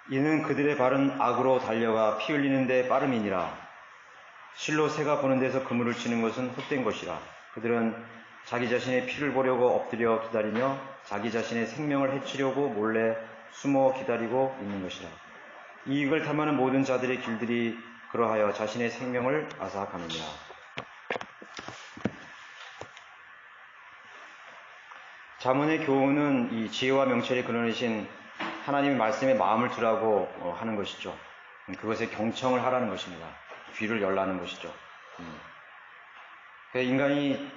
이는 그들의 발은 악으로 달려가 피 흘리는 데 빠름이니라. 실로 새가 보는 데서 그물을 치는 것은 헛된 것이라. 그들은 자기 자신의 피를 보려고 엎드려 기다리며 자기 자신의 생명을 해치려고 몰래 숨어 기다리고 있는 것이라. 이익을 탐하는 모든 자들의 길들이 그러하여 자신의 생명을 앗아가느니라. 잠언의 교훈은 이 지혜와 명철이 근원이신 하나님의 말씀에 마음을 두라고 하는 것이죠. 그것에 경청을 하라는 것입니다. 귀를 열라는 것이죠. 인간이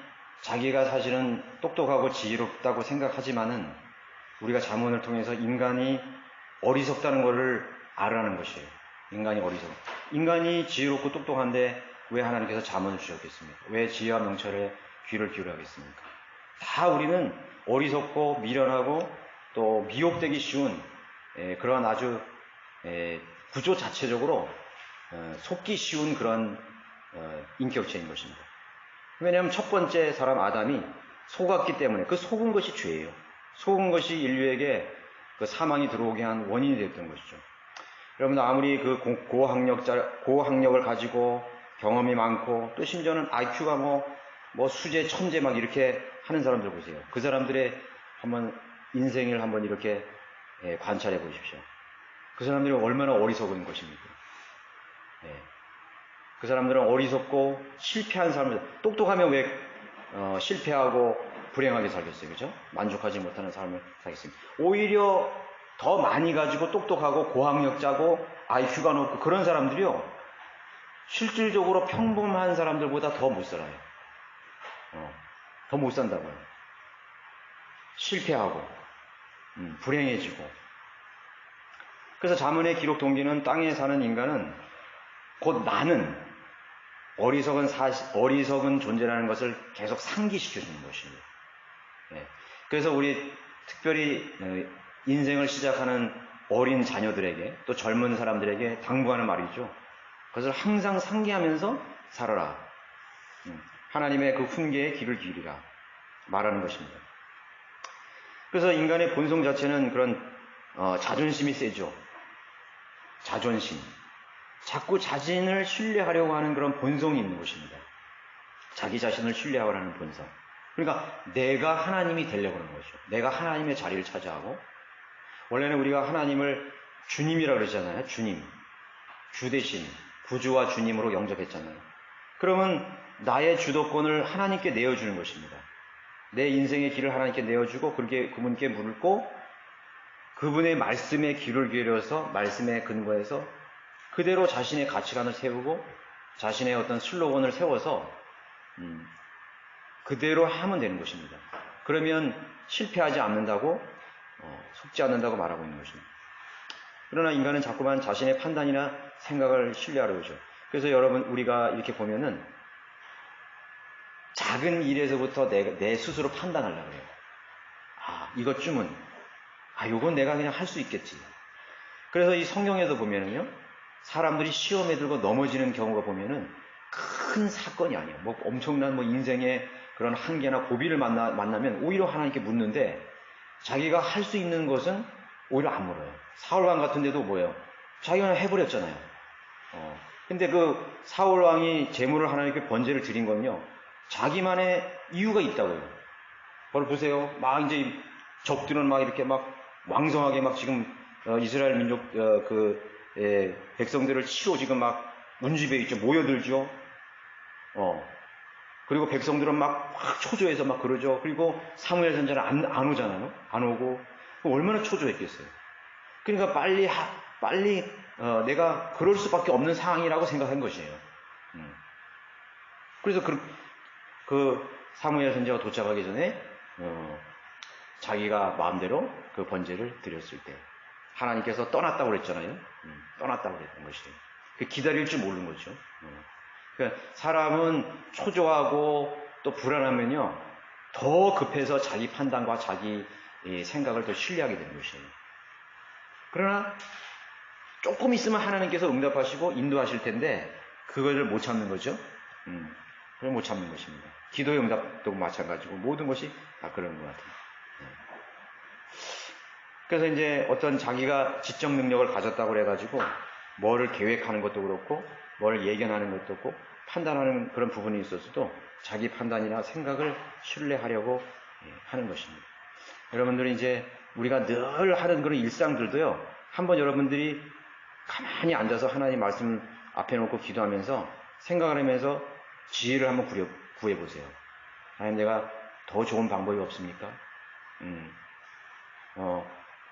자기가 사실은 똑똑하고 지혜롭다고 생각하지만은 우리가 잠언을 통해서 인간이 어리석다는 것을 알아라는 것이에요. 인간이 어리석. 인간이 지혜롭고 똑똑한데 왜 하나님께서 잠언을 주셨겠습니까? 왜 지혜와 명철에 귀를 기울여 하겠습니까? 다 우리는 어리석고 미련하고 또 미혹되기 쉬운 그런 아주 구조 자체적으로 속기 쉬운 그런 인격체인 것입니다. 왜냐하면 첫 번째 사람 아담이 속았기 때문에 그 속은 것이 죄예요. 속은 것이 인류에게 그 사망이 들어오게 한 원인이 됐던 것이죠. 여러분 아무리 그 고학력을 가지고 경험이 많고 또 심지어는 IQ가 뭐 수재 천재 막 이렇게 하는 사람들 보세요. 그 사람들의 한번 인생을 한번 이렇게 관찰해 보십시오. 그 사람들이 얼마나 어리석은 것입니까? 그 사람들은 어리석고 실패한 사람들, 똑똑하면 왜 실패하고 불행하게 살겠어요? 그죠? 만족하지 못하는 삶을 살겠습니다. 오히려 더 많이 가지고 똑똑하고 고학력자고 IQ가 높고 그런 사람들이요. 실질적으로 평범한 사람들보다 더 못 살아요. 더 못 산다고요. 실패하고 불행해지고. 그래서 잠언의 기록 동기는 땅에 사는 인간은 곧 나는 어리석은 존재라는 것을 계속 상기시켜주는 것입니다. 그래서 우리 특별히 인생을 시작하는 어린 자녀들에게 또 젊은 사람들에게 당부하는 말이죠. 그것을 항상 상기하면서 살아라. 하나님의 그 훈계에 귀를 기울이라 말하는 것입니다. 그래서 인간의 본성 자체는 그런 자존심이 세죠. 자존심. 자꾸 자신을 신뢰하려고 하는 그런 본성이 있는 것입니다. 자기 자신을 신뢰하려고 하는 본성. 그러니까 내가 하나님이 되려고 하는 거죠. 내가 하나님의 자리를 차지하고, 원래는 우리가 하나님을 주님이라고 그러잖아요. 주님. 주 대신 구주와 주님으로 영접했잖아요. 그러면 나의 주도권을 하나님께 내어주는 것입니다. 내 인생의 길을 하나님께 내어주고 그분께 물고 그분의 말씀에 귀를 기울여서 말씀에 근거해서 그대로 자신의 가치관을 세우고 자신의 어떤 슬로건을 세워서 그대로 하면 되는 것입니다. 그러면 실패하지 않는다고 속지 않는다고 말하고 있는 것입니다. 그러나 인간은 자꾸만 자신의 판단이나 생각을 신뢰하려고 하죠. 그래서 여러분 우리가 이렇게 보면은 작은 일에서부터 내 스스로 판단하려고 해요. 이것쯤은 이건 내가 그냥 할 수 있겠지. 그래서 이 성경에도 보면은요, 사람들이 시험에 들고 넘어지는 경우가 보면은 큰 사건이 아니에요. 엄청난 인생의 그런 한계나 고비를 만나면 오히려 하나님께 묻는데 자기가 할 수 있는 것은 오히려 안 물어요. 사울왕 같은 데도 뭐예요? 자기가 해버렸잖아요. 근데 그 사울왕이 제물을 하나님께 번제를 드린 건요, 자기만의 이유가 있다고요. 바로 보세요. 이제 적들은 이렇게 왕성하게 지금 이스라엘 민족 백성들을 치러 지금 운집에 있죠. 모여들죠. 그리고 백성들은 확 초조해서 그러죠. 그리고 사무엘 선지자는 안 오잖아요. 안 오고 얼마나 초조했겠어요. 그러니까 빨리 내가 그럴 수밖에 없는 상황이라고 생각한 것이에요. 그래서 그 사무엘 선지자가 도착하기 전에 자기가 마음대로 그 번제를 드렸을 때 하나님께서 떠났다고 그랬잖아요. 떠났다고 그랬던 것이에요. 기다릴 줄 모르는 거죠. 그러니까 사람은 초조하고 또 불안하면요, 더 급해서 자기 판단과 자기 생각을 더 신뢰하게 되는 것이에요. 그러나 조금 있으면 하나님께서 응답하시고 인도하실 텐데 그것을 못 참는 거죠. 그걸 못 참는 것입니다. 기도의 응답도 마찬가지고 모든 것이 다 그런 것 같아요. 그래서 이제 어떤 자기가 지적 능력을 가졌다고 그래가지고 뭐를 계획하는 것도 그렇고 뭘 예견하는 것도 없고 판단하는 그런 부분이 있어서도 자기 판단이나 생각을 신뢰하려고 하는 것입니다. 여러분들이 이제 우리가 늘 하는 그런 일상들도요, 한번 여러분들이 가만히 앉아서 하나님 말씀 앞에 놓고 기도하면서 생각을 하면서 지혜를 한번 구해보세요. 하나님, 내가 더 좋은 방법이 없습니까?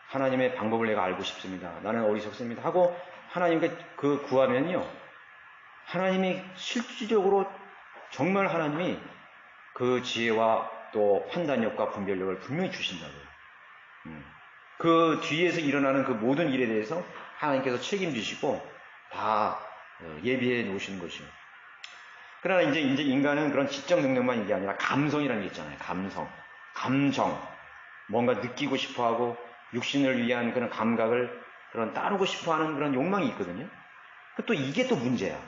하나님의 방법을 내가 알고 싶습니다. 나는 어리석습니다. 하고 하나님께 그 구하면요, 하나님이 실질적으로 정말 하나님이 그 지혜와 또 판단력과 분별력을 분명히 주신다고요. 그 뒤에서 일어나는 그 모든 일에 대해서 하나님께서 책임지시고 다 예비해 놓으시는 것이요. 그러나 이제 인간은 그런 지적 능력만 이게 아니라 감성이라는 게 있잖아요. 감정, 뭔가 느끼고 싶어하고 육신을 위한 그런 감각을 그런 따르고 싶어하는 그런 욕망이 있거든요. 또 이게 또 문제야.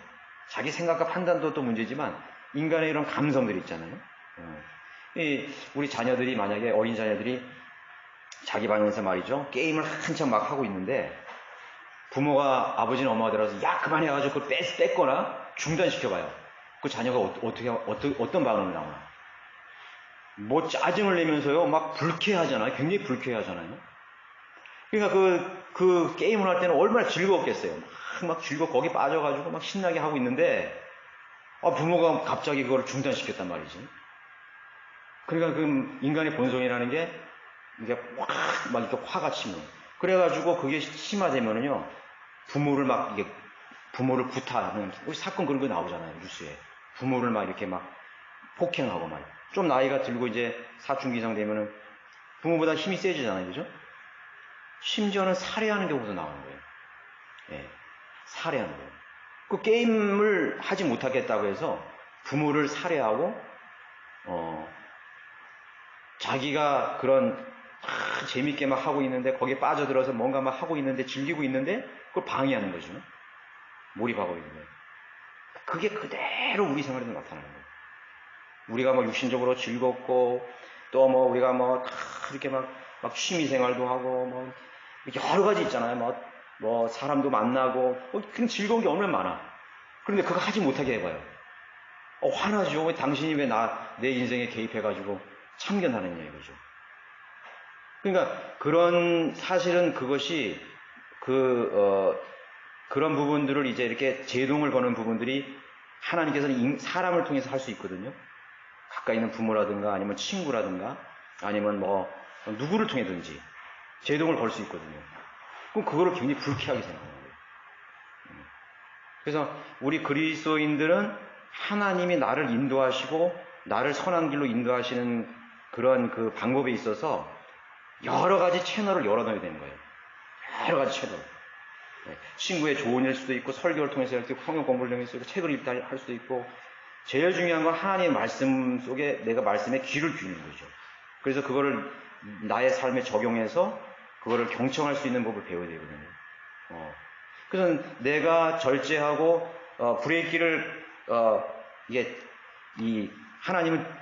자기 생각과 판단도 또 문제지만 인간의 이런 감성들이 있잖아요. 우리 자녀들이 만약에 어린 자녀들이 자기 방에서 말이죠, 게임을 한참 막 하고 있는데 부모가 아버지나 엄마가 들어서 야 그만해가지고 그걸 뺐거나 중단시켜봐요. 그 자녀가 어떤 반응을 나오나? 뭐 짜증을 내면서요, 막 불쾌하잖아요. 굉장히 불쾌하잖아요. 그러니까 그 게임을 할 때는 얼마나 즐거웠겠어요. 막 즐겁고 거기 빠져가지고 막 신나게 하고 있는데 부모가 갑자기 그걸 중단시켰단 말이지. 그러니까 그 인간의 본성이라는 게 이게 막 이렇게 화가 치면, 그래가지고 그게 심화되면은요, 부모를 구타하는 우리 사건 그런 거 나오잖아요, 뉴스에. 부모를 막 이렇게 막 폭행하고 막. 좀 나이가 들고 이제 사춘기 이상 되면은 부모보다 힘이 세지잖아요, 그죠? 심지어는 살해하는 경우도 나오는 거예요. 예, 살해하는 거예요. 그 게임을 하지 못하겠다고 해서 부모를 살해하고, 자기가 그런 재밌게 막 하고 있는데 거기에 빠져들어서 뭔가 막 하고 있는데 즐기고 있는데 그걸 방해하는 거죠. 몰입하고 있는 거예요. 그게 그대로 우리 생활에도 나타나는 거예요. 우리가 뭐 육신적으로 즐겁고 또 뭐 우리가 뭐 이렇게 막 취미 생활도 하고 뭐 여러 가지 있잖아요. 뭐 사람도 만나고 그런 즐거운 게 얼마나 많아. 그런데 그거 하지 못하게 해봐요. 화나죠. 왜 당신이 왜 내 인생에 개입해가지고 참견하느냐 이거죠. 그러니까 사실은 그것이 그런 부분들을 이제 이렇게 제동을 거는 부분들이 하나님께서는 사람을 통해서 할 수 있거든요. 가까이 있는 부모라든가 아니면 친구라든가 아니면 뭐 누구를 통해든지 제동을 걸 수 있거든요. 그럼 그거를 굉장히 불쾌하게 생각하는 거예요. 그래서 우리 그리스도인들은 하나님이 나를 인도하시고 나를 선한 길로 인도하시는 그런 그 방법에 있어서 여러 가지 채널을 열어놔야 되는 거예요. 여러 가지 채널. 친구의 좋은 일일 수도 있고, 설교를 통해서 할 수도 있고, 성경 공부를 통해서 책을 읽다 할 수도 있고, 제일 중요한 건 하나님의 말씀 속에 내가 말씀에 귀를 기울이는 거죠. 그래서 그거를 나의 삶에 적용해서 그거를 경청할 수 있는 법을 배워야 되거든요. 그래서 내가 절제하고 브레이크를 이게 하나님은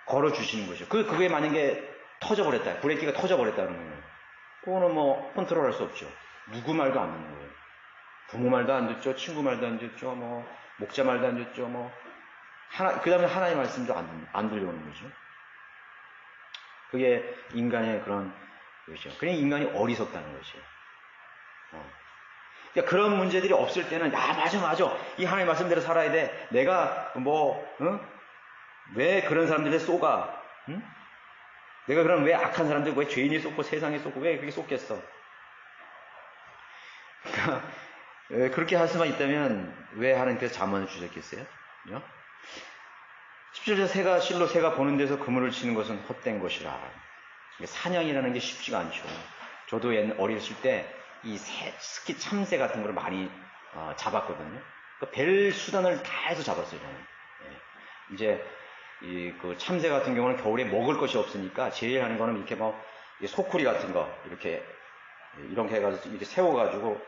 걸어 주시는 거죠. 그게 만약에 터져버렸다, 브레이크가 터져버렸다는 거예요. 그거는 뭐 컨트롤할 수 없죠. 누구 말도 안 듣는 거예요. 부모 말도 안 듣죠. 친구 말도 안 듣죠. 뭐 목자 말도 안 듣죠. 뭐 그 다음에 하나님의 말씀도 안 들려오는 거죠. 그게 인간의 그런 것이죠. 그러니 인간이 어리석다는 것이죠. 그러니까 그런 문제들이 없을 때는 맞아 이 하나님의 말씀대로 살아야 돼. 내가 왜 그런 사람들에 쏘가? 응? 내가 그럼 왜 악한 사람들, 왜 죄인이 쏟고 세상에 쏟고 왜 그렇게 쏟겠어? 그러니까 그렇게 할 수만 있다면 왜 하나님께서 잠언을 주셨겠어요? 17절 실로 새가 보는 데서 그물을 치는 것은 헛된 것이라. 사냥이라는 게 쉽지가 않죠. 저도 어렸을 때 이 특히 참새 같은 걸 많이 잡았거든요. 별 수단을 다 해서 잡았어요, 저는. 이제 그 참새 같은 경우는 겨울에 먹을 것이 없으니까 제일 하는 거는 이렇게 소쿠리 같은 거 이렇게 해가지고 이렇게 세워가지고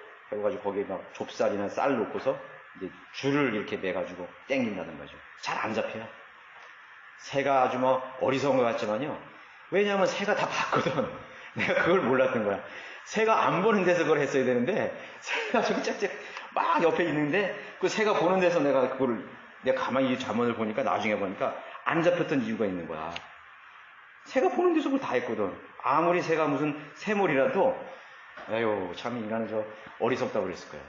거기에 막 좁쌀이나 쌀 놓고서 이제 줄을 이렇게 매가지고 땡긴다는 거죠. 잘 안 잡혀요. 새가 아주 어리석은 것 같지만요. 왜냐하면 새가 다 봤거든. 내가 그걸 몰랐던 거야. 새가 안 보는 데서 그걸 했어야 되는데, 새가 저기 짝짝 막 옆에 있는데, 그 새가 보는 데서 내가 가만히 잠언을 보니까, 나중에 보니까 안 잡혔던 이유가 있는 거야. 새가 보는 데서 그걸 다 했거든. 아무리 새가 무슨 새몰이라도, 에휴, 참 인간은 저 어리석다고 그랬을 거야.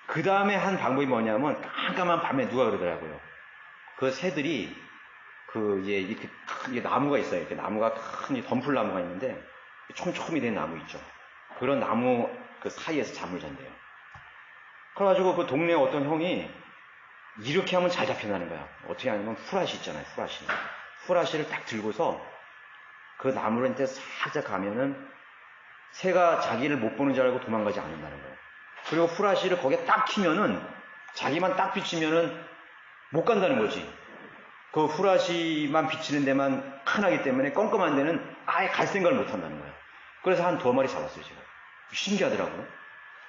그 다음에 한 방법이 뭐냐면, 깜깜한 밤에 누가 그러더라고요. 그 새들이, 이게 나무가 있어요. 이렇게 나무가 큰 덤풀나무가 있는데, 촘촘히 된 나무 있죠. 그런 나무 그 사이에서 잠을 잔대요. 그래가지고 그 동네 어떤 형이 이렇게 하면 잘 잡힌다는 거야. 어떻게 하냐면 후라시 있잖아요. 후라시. 후라시를 딱 들고서 그 나무를 이제 살짝 가면은 새가 자기를 못 보는 줄 알고 도망가지 않는다는 거예요. 그리고 후라시를 거기에 딱 키면은 자기만 딱 비치면은 못 간다는 거지. 그 후라시만 비치는 데만 큰하기 때문에 껌껌한 데는 아예 갈 생각을 못 한다는 거예요. 그래서 한 2마리 잡았어요, 제가. 신기하더라고요.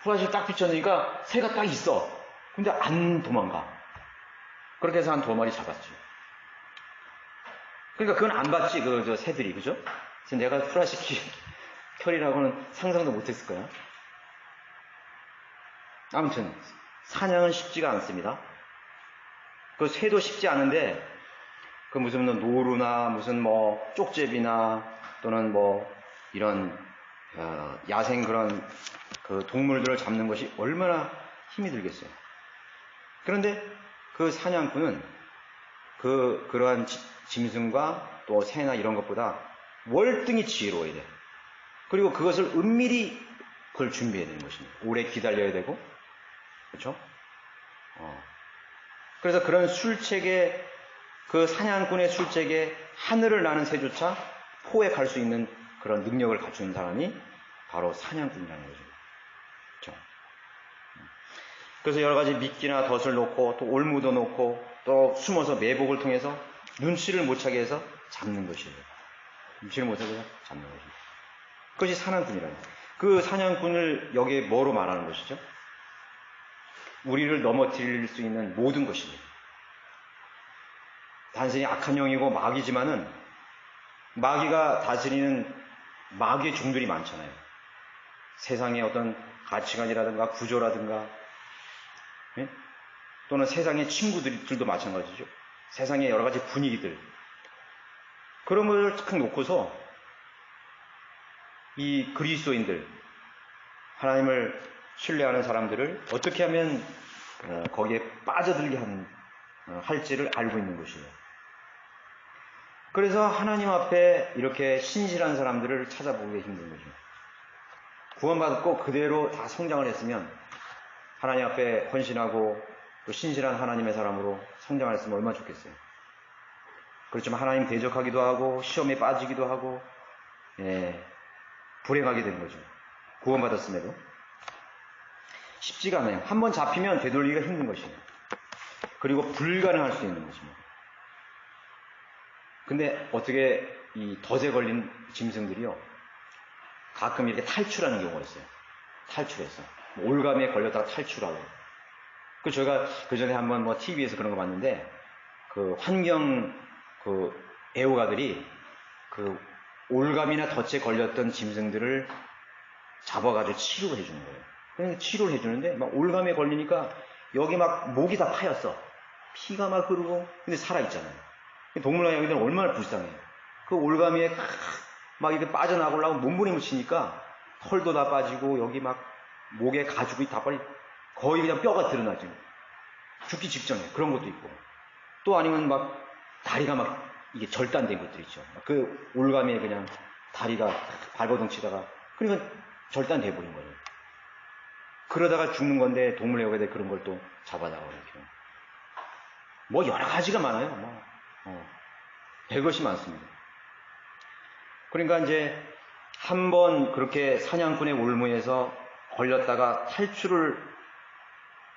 후라시를 딱 비쳤으니까 새가 딱 있어. 근데 안 도망가. 그렇게 해서 한 2마리 잡았죠. 그러니까 그건 안 봤지, 저 새들이, 그죠? 그래서 내가 후라시 켜리라고는 상상도 못 했을 거야. 아무튼, 사냥은 쉽지가 않습니다. 그 새도 쉽지 않은데, 그 무슨 노루나 무슨 쪽제비나 또는 이런 야생 그런 그 동물들을 잡는 것이 얼마나 힘이 들겠어요. 그런데 그 사냥꾼은 그러한 짐승과 또 새나 이런 것보다 월등히 지혜로워야 돼. 그리고 그것을 은밀히 그걸 준비해야 되는 것입니다. 오래 기다려야 되고, 그렇죠? 그래서 그런 술책에 그 사냥꾼의 술책에 하늘을 나는 새조차 포에 갈 수 있는 그런 능력을 갖추는 사람이 바로 사냥꾼이라는 거죠. 그렇죠? 그래서 여러 가지 미끼나 덫을 놓고 또 올무도 놓고 또 숨어서 매복을 통해서 눈치를 못 차게 해서 잡는 것이에요. 눈치를 못 차게 해서 잡는 것이죠. 그것이 사냥꾼이라는 거예요. 그 사냥꾼을 여기에 뭐로 말하는 것이죠? 우리를 넘어뜨릴 수 있는 모든 것입니다. 단순히 악한 영이고 마귀지만은 마귀가 다스리는 마귀의 종들이 많잖아요. 세상의 어떤 가치관이라든가 구조라든가, 예? 또는 세상의 친구들도 마찬가지죠. 세상의 여러 가지 분위기들, 그런 것을 탁 놓고서 이 그리스도인들, 하나님을 신뢰하는 사람들을 어떻게 하면 거기에 빠져들게 할지를 알고 있는 것이에요. 그래서 하나님 앞에 이렇게 신실한 사람들을 찾아보기 힘든 거죠. 구원받고 그대로 다 성장을 했으면 하나님 앞에 헌신하고 또 신실한 하나님의 사람으로 성장을 했으면 얼마나 좋겠어요. 그렇지만 하나님 대적하기도 하고 시험에 빠지기도 하고 불행하게 되는 거죠. 구원받았음에도 쉽지가 않아요. 한번 잡히면 되돌리기가 힘든 것이에요. 그리고 불가능할 수 있는 것입니다. 근데 어떻게 이 덫에 걸린 짐승들이요, 가끔 이렇게 탈출하는 경우가 있어요. 탈출해서 올감에 걸렸다가 탈출하고. 저희가 그 전에 한번 TV에서 그런 거 봤는데, 그 환경 애호가들이 그 올감이나 덫에 걸렸던 짐승들을 잡아가지고 치료를 해주는 거예요. 그러니까 치료를 해주는데 막 올감에 걸리니까 여기 막 목이 다 파였어. 피가 막 흐르고, 근데 살아있잖아요. 동물원장님들은 얼마나 불쌍해요. 그 올가미에 막 이렇게 빠져나가려고 몸부림을 치니까 털도 다 빠지고 여기 막 목에 가죽이 다 거의 그냥 뼈가 드러나죠. 죽기 직전에 그런 것도 있고, 또 아니면 막 다리가 막 이게 절단된 것들 있죠. 그 올가미에 그냥 다리가 발버둥 치다가 그러니까 절단돼 버린 거예요. 그러다가 죽는 건데 동물애호가들 그런 걸 또 잡아다가 이렇게 여러 가지가 많아요. 별것이 많습니다. 그러니까 이제 한번 그렇게 사냥꾼의 올무에서 걸렸다가 탈출을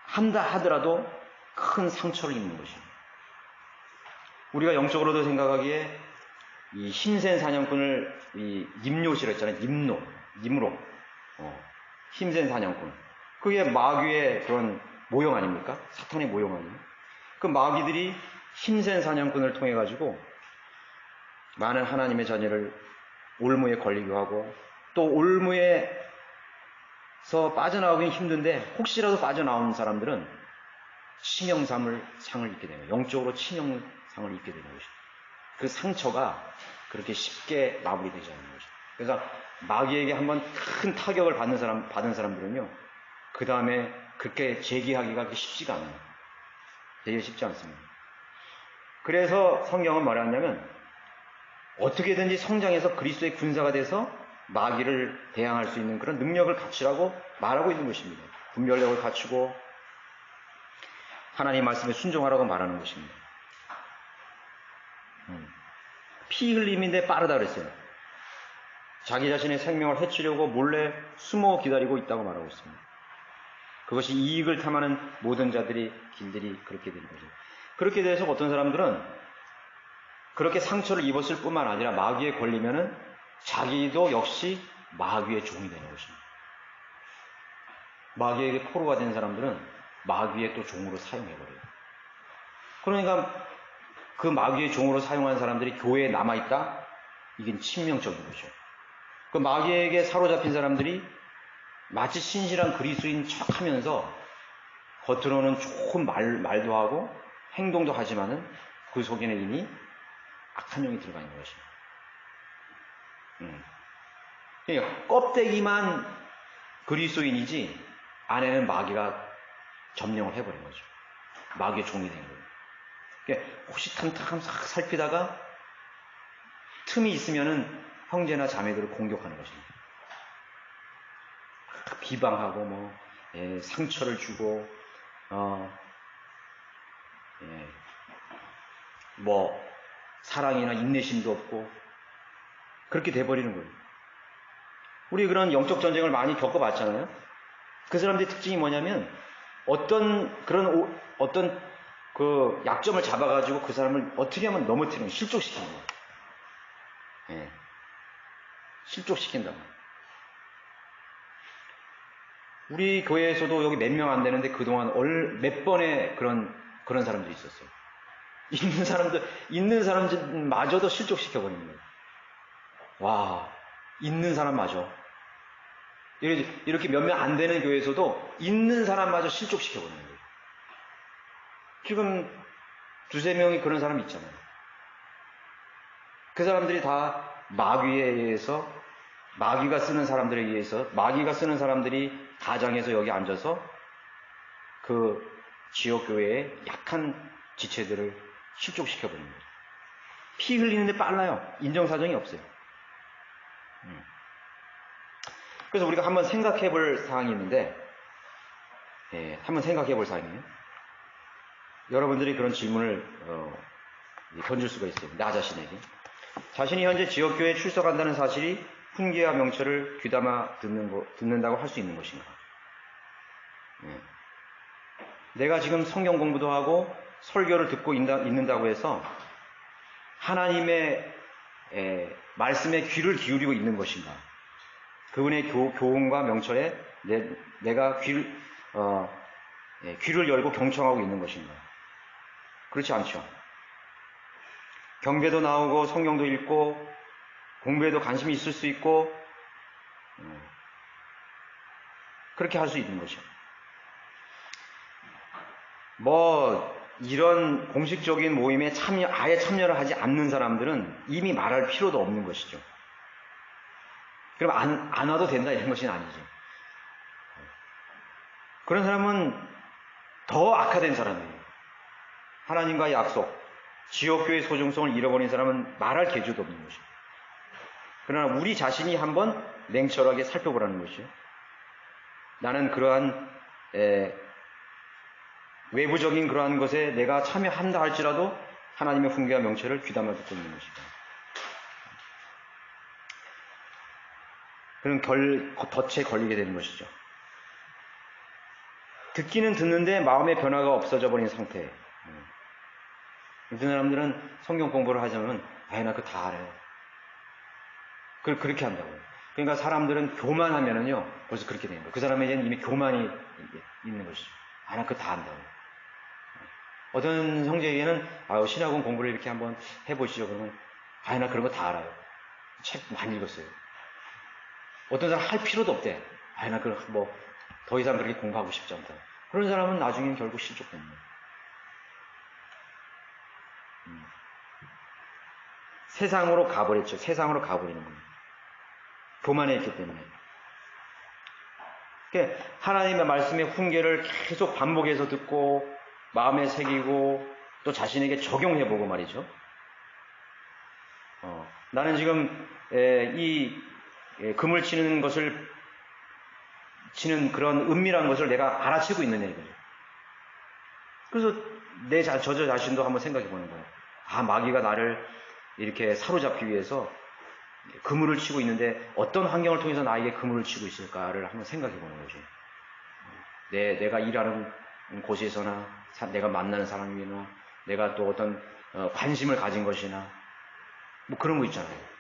한다 하더라도 큰 상처를 입는 것입니다. 우리가 영적으로도 생각하기에 이 힘센 사냥꾼을 이 임노시라 했잖아요. 임으로 힘센 사냥꾼. 그게 마귀의 그런 모형 아닙니까? 사탄의 모형 아니에요? 그 마귀들이 힘센 사냥꾼을 통해 가지고 많은 하나님의 자녀를 올무에 걸리기도 하고, 또 올무에서 빠져나오기는 힘든데 혹시라도 빠져나오는 사람들은 치명상을 입게 되는 거예요. 영적으로 치명상을 입게 되는 것이죠. 그 상처가 그렇게 쉽게 마무리되지 않는 거죠. 그래서 마귀에게 한번 큰 타격을 받은 사람들은요, 그 다음에 그렇게 재기하기가 그렇게 쉽지가 않아요. 되게 쉽지 않습니다. 그래서 성경은 뭐라 하냐면, 어떻게든지 성장해서 그리스도의 군사가 돼서 마귀를 대항할 수 있는 그런 능력을 갖추라고 말하고 있는 것입니다. 분별력을 갖추고 하나님 말씀에 순종하라고 말하는 것입니다. 피 흘림인데 빠르다 그랬어요. 자기 자신의 생명을 해치려고 몰래 숨어 기다리고 있다고 말하고 있습니다. 그것이 이익을 탐하는 모든 자들이 길들이 그렇게 되는 거죠. 그렇게 돼서 어떤 사람들은 그렇게 상처를 입었을 뿐만 아니라 마귀에 걸리면은 자기도 역시 마귀의 종이 되는 것입니다. 마귀에게 포로가 된 사람들은 마귀의 또 종으로 사용해버려요. 그러니까 그 마귀의 종으로 사용한 사람들이 교회에 남아있다? 이건 치명적인 거죠. 그 마귀에게 사로잡힌 사람들이 마치 신실한 그리스도인 척하면서 겉으로는 좋은 말도 하고 행동도 하지만은 그 속에는 이미 악한 영이 들어가 있는 것입니다. 그러니까 껍데기만 그리스도인이지 안에는 마귀가 점령을 해버린 거죠. 마귀의 종이 된 거예요. 그러니까 호시탐탐 싹 살피다가 틈이 있으면은 형제나 자매들을 공격하는 것입니다. 비방하고 상처를 주고 사랑이나 인내심도 없고 그렇게 돼버리는 거예요. 우리 그런 영적 전쟁을 많이 겪어봤잖아요. 그 사람들의 특징이 뭐냐면 어떤 그 약점을 잡아가지고 그 사람을 어떻게 하면 넘어뜨리는 거예요. 실족시키는 거예요. 실족시킨다고. 우리 교회에서도 여기 몇 명 안 되는데 그동안 몇 번의 그런 사람들이 있었어요. 있는 사람들마저도 실족시켜버리는 거예요. 와, 있는 사람마저. 이렇게 몇 명 안 되는 교회에서도 있는 사람마저 실족시켜버리는 거예요. 지금 두세 명이 그런 사람이 있잖아요. 그 사람들이 다 마귀에 의해서, 마귀가 쓰는 사람들에 의해서, 마귀가 쓰는 사람들이 가장에서 여기 앉아서 그 지역교회의 약한 지체들을 실족시켜버리는 거예요. 피 흘리는데 빨라요. 인정사정이 없어요. 그래서 우리가 한번 생각해 볼 사항이 있는데, 한번 생각해 볼 사항이에요. 여러분들이 그런 질문을 던질 수가 있어요. 나 자신에게. 자신이 현재 지역교회에 출석한다는 사실이 훈계와 명철을 귀담아 듣는다고 할 수 있는 것인가? 내가 지금 성경 공부도 하고 설교를 듣고 있는다고 해서 하나님의 말씀에 귀를 기울이고 있는 것인가? 그분의 교훈과 명철에 내가 귀를 열고 경청하고 있는 것인가? 그렇지 않죠. 경배도 나오고 성경도 읽고 공부에도 관심이 있을 수 있고 그렇게 할 수 있는 거죠. 이런 공식적인 모임에 아예 참여를 하지 않는 사람들은 이미 말할 필요도 없는 것이죠. 그럼 안 와도 된다 이런 것이 아니죠. 그런 사람은 더 악화된 사람이에요. 하나님과의 약속, 지역교회의 소중성을 잃어버린 사람은 말할 계주도 없는 것이죠. 그러나 우리 자신이 한번 냉철하게 살펴보라는 것이죠. 나는 그러한 외부적인 그러한 것에 내가 참여한다 할지라도 하나님의 훈계와 명철을 귀담아 듣고 있는 것이다. 그럼 덫에 걸리게 되는 것이죠. 듣기는 듣는데 마음의 변화가 없어져 버린 상태. 요즘 사람들은 성경 공부를 하자면 나 그거 다 알아요. 그렇게 한다고요. 그러니까 사람들은 교만하면은요 벌써 그렇게 되는 거예요. 그 사람에게는 이미 교만이 있는 것이죠. 나 그거 다 안다고. 어떤 형제에게는 신학원 공부를 이렇게 한번 해보시죠. 그러면 나 그런 거 다 알아요. 책 많이 읽었어요. 어떤 사람 할 필요도 없대. 나 더 이상 그렇게 공부하고 싶지 않다. 그런 사람은 나중에 결국 실족됩니다. 세상으로 가버렸죠. 세상으로 가버리는 거예요. 교만했기 때문에. 그러니까 하나님의 말씀의 훈계를 계속 반복해서 듣고 마음에 새기고 또 자신에게 적용해보고 말이죠. 나는 지금 금을 치는 그런 은밀한 것을 내가 알아채고 있느냐 이거죠. 그래서 저 자신도 한번 생각해 보는 거예요. 마귀가 나를 이렇게 사로잡기 위해서 그물을 치고 있는데 어떤 환경을 통해서 나에게 그물을 치고 있을까를 한번 생각해 보는 거죠. 내가 일하는 곳에서나 내가 만나는 사람이나 내가 또 어떤 관심을 가진 것이나 그런 거 있잖아요.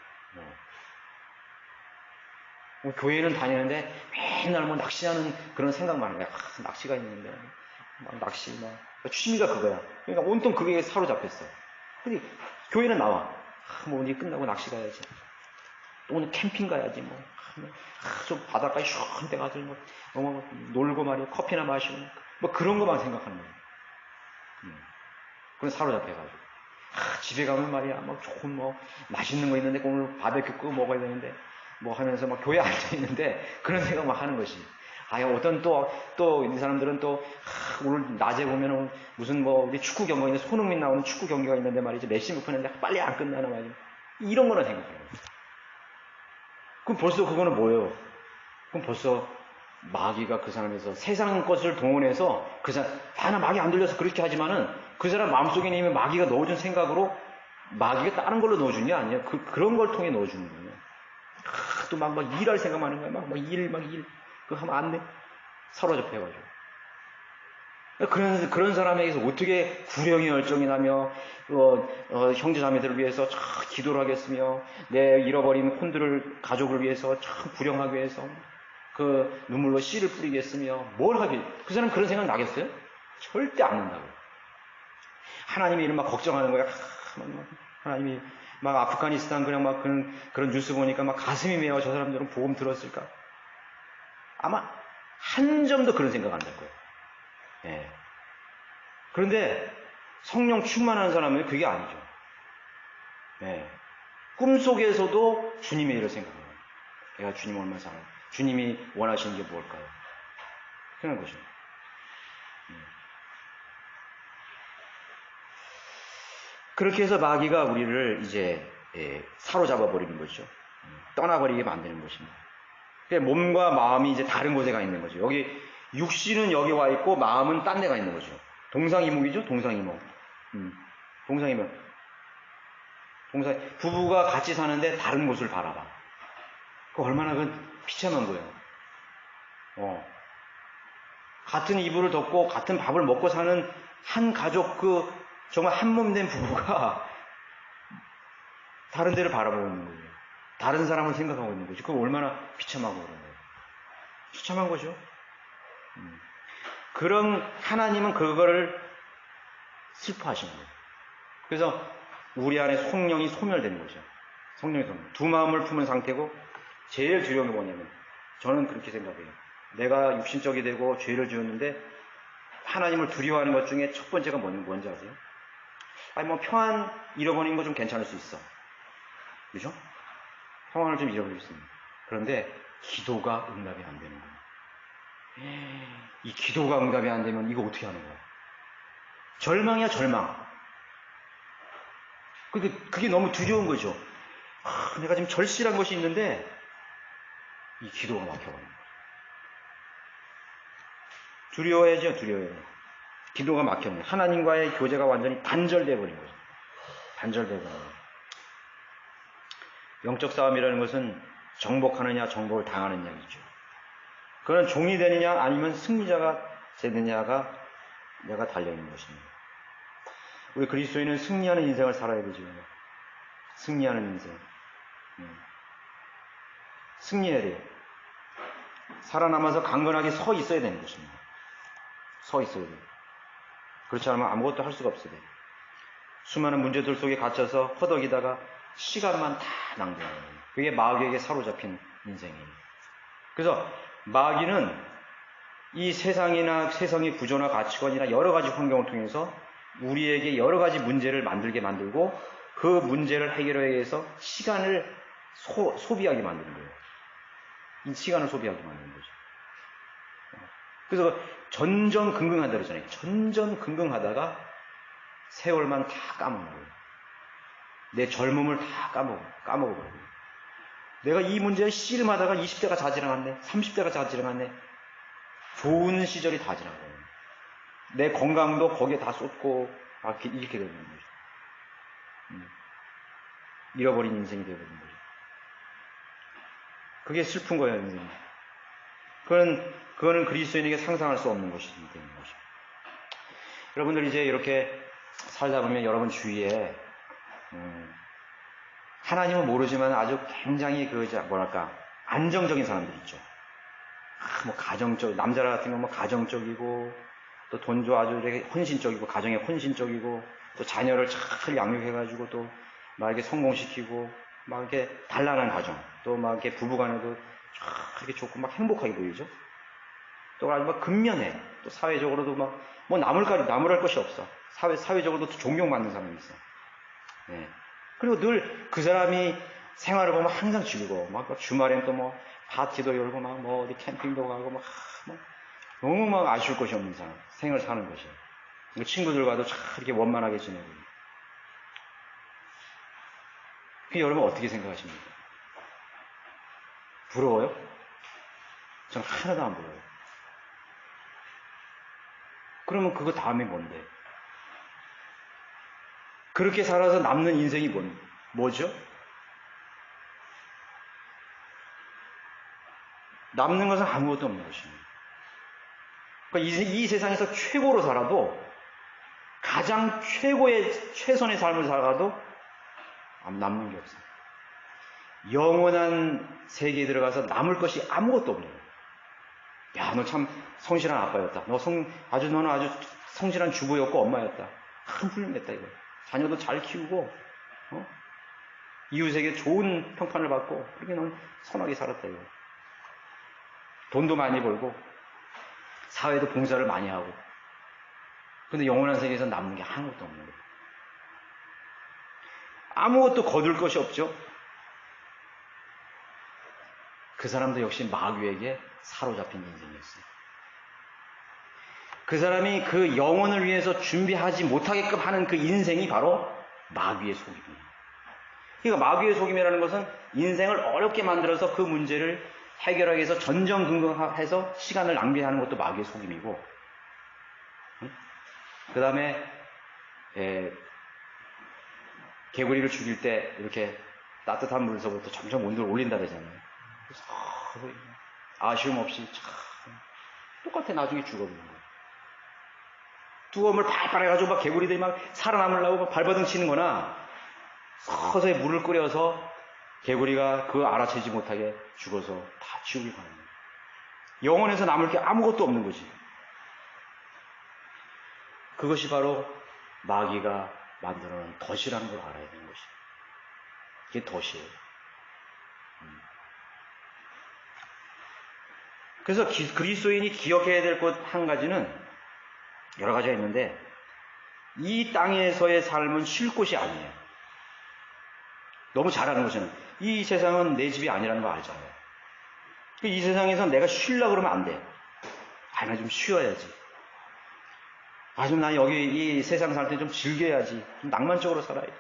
교회는 다니는데 맨날 낚시하는 그런 생각만 하는 거야. 낚시가 있는데 낚시 취미가 그거야. 그러니까 온통 그게 사로잡혔어. 근데 교회는 나와. 오늘 끝나고 낚시 가야지. 오늘 캠핑 가야지. 좀 바닷가에 시원한 데 가서 놀고 말이야. 커피나 마시고 그런 거만 생각하는 거야. 그건 사로잡혀가지고. 집에 가면 말이야. 좋은 맛있는 거 있는데 오늘 바베큐 구워 먹어야 되는데 하면서 교회 앉아 있는데 그런 생각만 하는 것이. 어떤 또 이 사람들은 또 오늘 낮에 보면은 무슨 우리 축구 경기가 있는데 손흥민 나오는 축구 경기가 있는데 말이죠. 메시 못 하는데 빨리 안 끝나나 말이죠. 이런 거나 생각해요. 그럼 벌써 그거는 뭐예요? 그럼 벌써 마귀가 그 사람에서 세상 것을 동원해서 그 사람 하나 마귀 안 들려서 그렇게 하지만은 그 사람 마음속에 이미 마귀가 넣어준 생각으로 마귀가 다른 걸로 넣어준 게 아니에요. 그런 걸 통해 넣어주는 거예요. 또 일할 생각만 하는 거야. 일. 그거 하면 안 돼. 사로잡혀가지고. 그런 사람에게서 어떻게 구령의 열정이 나며, 형제 자매들을 위해서 참 기도를 하겠으며, 내 잃어버린 가족을 위해서 참 구령하기 위해서, 눈물로 씨를 뿌리겠으며, 뭘 하길. 그 사람 그런 생각 나겠어요? 절대 안 난다고. 하나님의 일을 걱정하는 거야. 하나님이 아프가니스탄 그런 뉴스 보니까 가슴이 메어 저 사람들은 복음 들었을까? 아마 한 점도 그런 생각 안 할 거예요. 예. 그런데 성령 충만한 사람은 그게 아니죠. 예. 꿈속에서도 주님의 일을 생각해요. 내가 주님 얼마나 사랑해요. 주님이 원하시는 게 무엇일까요? 그런 거죠. 그렇게 해서 마귀가 우리를 이제 사로잡아 버리는 거죠. 떠나버리게 만드는 것입니다. 몸과 마음이 이제 다른 곳에 가 있는 거죠. 여기 육신은 여기 와 있고 마음은 딴 데 가 있는 거죠. 동상이몽이죠. 동상이몽. 부부가 같이 사는데 다른 곳을 바라봐. 그 얼마나 비참한 거예요. 같은 이불을 덮고 같은 밥을 먹고 사는 한 가족 정말 한 몸 된 부부가 다른 데를 바라보고 있는 거예요. 다른 사람을 생각하고 있는 거죠. 그거 얼마나 비참하고 그런 거예요. 비참한 거죠. 그럼 하나님은 그거를 슬퍼하시는 거예요. 그래서 우리 안에 성령이 소멸되는 거죠. 성령이 소멸. 두 마음을 품은 상태고 제일 두려운 게 뭐냐면 저는 그렇게 생각해요. 내가 육신적이 되고 죄를 지었는데 하나님을 두려워하는 것 중에 첫 번째가 뭔지 아세요? 평안 잃어버린 거 좀 괜찮을 수 있어. 그죠? 평안을 좀 잃어버릴 수 있습니다. 그런데 기도가 응답이 안 되는 거예요. 이 기도가 응답이 안 되면 이거 어떻게 하는 거야? 절망이야, 절망. 그게 너무 두려운 거죠. 내가 지금 절실한 것이 있는데 이 기도가 막혀가는 거예요. 두려워야죠, 두려워요. 기도가 막혔네. 하나님과의 교제가 완전히 단절되어 버린 거죠. 단절되어 버린 거예요. 영적 싸움이라는 것은 정복하느냐, 정복을 당하는 이야기죠. 그건 종이 되느냐, 아니면 승리자가 되느냐가 내가 달려있는 것입니다. 우리 그리스도인은 승리하는 인생을 살아야 되죠. 승리하는 인생. 승리해야 돼요. 살아남아서 강건하게 서 있어야 되는 것입니다. 서 있어야 돼요. 그렇지 않으면 아무것도 할 수가 없어요. 수많은 문제들 속에 갇혀서 허덕이다가 시간만 다 낭비하는 거예요. 그게 마귀에게 사로잡힌 인생이에요. 그래서 마귀는 이 세상이나 세상의 구조나 가치관이나 여러 가지 환경을 통해서 우리에게 여러 가지 문제를 만들게 만들고 그 문제를 해결하기 위해서 시간을 소비하게 만드는 거예요. 이 시간을 소비하게 만드는 거죠. 그래서 전전긍긍한다 그러잖아요. 전전긍긍하다가 세월만 다 까먹는 거예요. 내 젊음을 다 까먹어버려요. 내가 이 문제에 씨름하다가 20대가 다 지나갔네. 30대가 다 지나갔네. 좋은 시절이 다 지나가요. 내 건강도 거기에 다 쏟고 이렇게 되는 거죠. 잃어버린 인생이 되어버린 거죠. 그게 슬픈 거예요, 인생이. 그거는 그리스도인에게 상상할 수 없는 것이 되는 거죠. 여러분들 이제 이렇게 살다 보면 여러분 주위에 하나님은 모르지만 아주 굉장히 안정적인 사람들 있죠. 뭐 가정적, 남자 같은 경우 뭐 가정적이고 또 돈도 아주 되게 헌신적이고 가정에 헌신적이고 또 자녀를 잘 양육해가지고 또 막 이렇게 성공시키고 막 이렇게 단란한 가정 또 막 이렇게 부부간에도 이렇게 좋고 막 행복하게 보이죠. 또 아주 막 근면해. 또 사회적으로도 막 뭐 나무랄 것이 없어. 사회적으로도 존경받는 사람이 있어. 네. 그리고 늘 그 사람이 생활을 보면 항상 즐거워. 막 주말엔 또 뭐 파티도 열고 막 뭐 어디 캠핑도 가고 막 너무 막 아쉬울 것이 없는 사람. 생을 사는 것이. 친구들과도 잘 이렇게 원만하게 지내고. 그 여러분 어떻게 생각하십니까? 부러워요? 전 하나도 안 부러워요. 그러면 그거 다음에 뭔데? 그렇게 살아서 남는 인생이 뭐죠? 남는 것은 아무것도 없는 것입니다. 그러니까 이 세상에서 최고로 살아도 가장 최선의 삶을 살아도 남는 게 없어요. 영원한 세계에 들어가서 남을 것이 아무것도 없네요. 야, 너 참 성실한 아빠였다. 너는 아주 성실한 주부였고 엄마였다. 참 훌륭했다 이거. 자녀도 잘 키우고 이웃에게 좋은 평판을 받고 그렇게 넌 선하게 살았다 이거. 돈도 많이 벌고 사회도 봉사를 많이 하고. 근데 영원한 세계에서 남는 게 아무것도 없는 거예요. 아무것도 거둘 것이 없죠. 그 사람도 역시 마귀에게 사로잡힌 인생이었어요. 그 사람이 그 영혼을 위해서 준비하지 못하게끔 하는 그 인생이 바로 마귀의 속임이에요. 그러니까 마귀의 속임이라는 것은 인생을 어렵게 만들어서 그 문제를 해결하기 위해서 전전긍긍해서 시간을 낭비하는 것도 마귀의 속임이고, 그 다음에 개구리를 죽일 때 이렇게 따뜻한 물에서부터 점점 온도를 올린다 그러잖아요. 아쉬움 없이 참 똑같아. 나중에 죽어버리는 거예요. 뚜껑을 팔팔 해가지고 막 개구리들이 막 살아남으려고 막 발버둥 치는 거나 서서히 물을 끓여서 개구리가 그거 알아채지 못하게 죽어서 다 지옥에 가는 거예요. 영혼에서 남을 게 아무것도 없는 거지. 그것이 바로 마귀가 만들어놓은 덫이라는 걸 알아야 되는 것이에요. 이게 덫이에요. 그래서 그리스도인이 기억해야 될 것 한 가지는 여러 가지가 있는데, 이 땅에서의 삶은 쉴 곳이 아니에요. 너무 잘 아는 거잖아요. 이 세상은 내 집이 아니라는 거 알잖아요. 이 세상에서 내가 쉬려고 그러면 안 돼. 나 좀 쉬어야지. 나 여기 이 세상 살 때 좀 즐겨야지. 좀 낭만적으로 살아야지.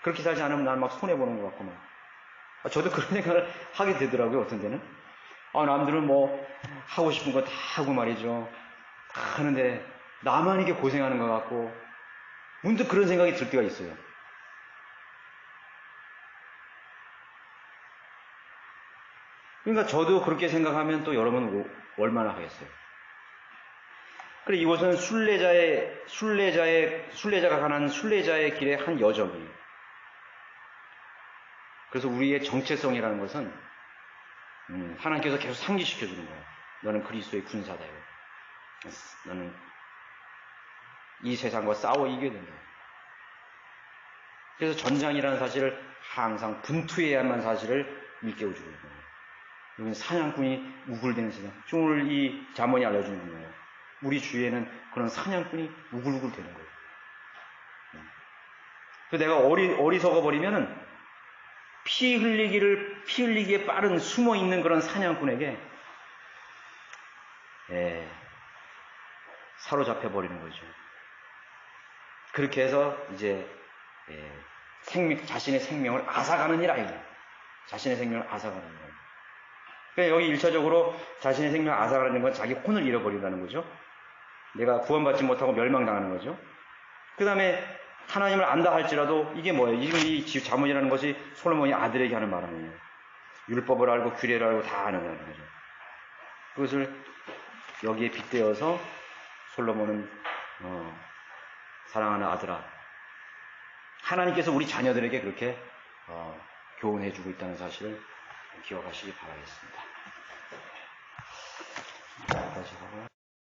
그렇게 살지 않으면 난 막 손해보는 것 같고 저도 그런 생각을 하게 되더라고요, 어떤 데는. 남들은 뭐 하고 싶은 거 다 하고 말이죠. 다 하는데 나만 이게 고생하는 것 같고 문득 그런 생각이 들 때가 있어요. 그러니까 저도 그렇게 생각하면 또 여러분은 얼마나 하겠어요. 그래, 이곳은 순례자가 가는 순례자의 길의 한 여정이에요. 그래서 우리의 정체성이라는 것은 하나님께서 계속 상기시켜주는 거예요. 너는 그리스도의 군사다. 너는 이 세상과 싸워 이겨야 된다. 그래서 전장이라는 사실을 항상 분투해야만 사실을 일깨워주고 있는 거예요. 여기는 사냥꾼이 우글대는 세상. 오늘 이 잠언이 알려주는 거예요. 우리 주위에는 그런 사냥꾼이 우글우글 되는 거예요. 그래서 내가 어리석어 버리면은 피 흘리기에 빠른 숨어 있는 그런 사냥꾼에게 사로잡혀 버리는 거죠. 그렇게 해서 이제 자신의 생명을 앗아가는 일 아니에요. 자신의 생명을 앗아가는 거예요. 그러니까 여기 1차적으로 자신의 생명을 앗아가는 건 자기 혼을 잃어버린다는 거죠. 내가 구원받지 못하고 멸망당하는 거죠. 그 다음에 하나님을 안다 할지라도 이게 뭐예요? 지금 이 잠언이라는 것이 솔로몬이 아들에게 하는 말 아니에요. 율법을 알고 규례를 알고 다 아는 거죠. 그것을 여기에 빗대어서 솔로몬은 사랑하는 아들아, 하나님께서 우리 자녀들에게 그렇게 교훈해주고 있다는 사실을 기억하시기 바라겠습니다.